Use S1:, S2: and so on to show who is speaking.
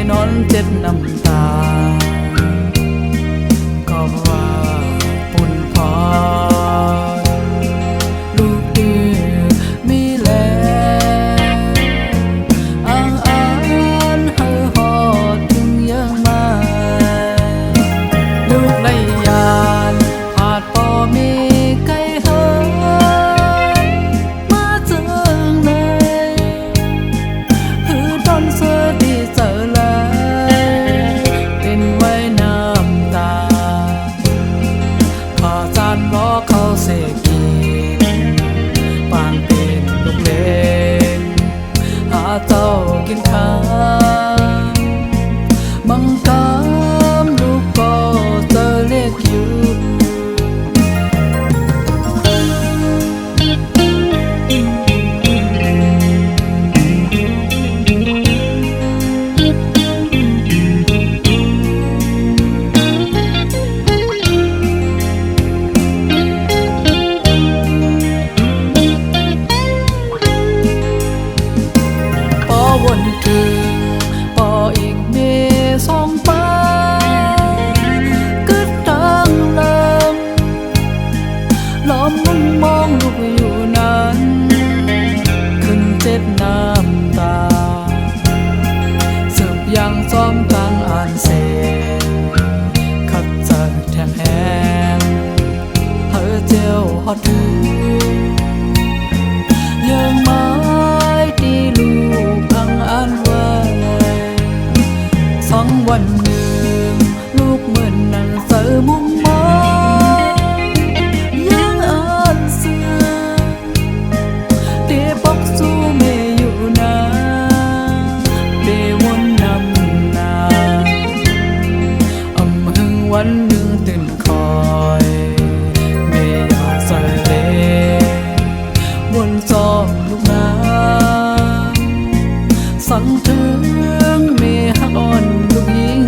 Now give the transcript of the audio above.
S1: นอนเจ็ดน้ำตาก็ว่าปุ่นพอลูกดื้อมีแล้วอ่านเฮาหอดถึงยังมาลูกได้ยานผาดป่อมีไก่เฮินมาเจอในคือตอนเสือดีเจอเลยเป็นไว้น้ำตาพอจานล้อเขาเสกีปานเป็นลูกเล่นหาเจ้ากินข้าวบังคับลูกก็เจอเรียกอยู่วนถึงปออีกเมสองปากึดดังลำล้อมมุมมองลูกอยู่นั้นขึ้นเจ็ดน้ำตาสืบยังซ้อมกลางอ่านเสขัดใจแทงแหงเฮอเจียวฮอดถึงยังไม้ตีลูกพังอ่านไว้สองวันหนึ่งลูกเหมือนนั่งเสือมุมมองยังอ่านเสือเดปอกสู้เมอยู่นาเดวนนำนาหึงวันหนึ่งตื่นคอยเมอยากใส่เลวนซ้อมลูกนาสั่งถึงเมหักอ่อนลูกยิง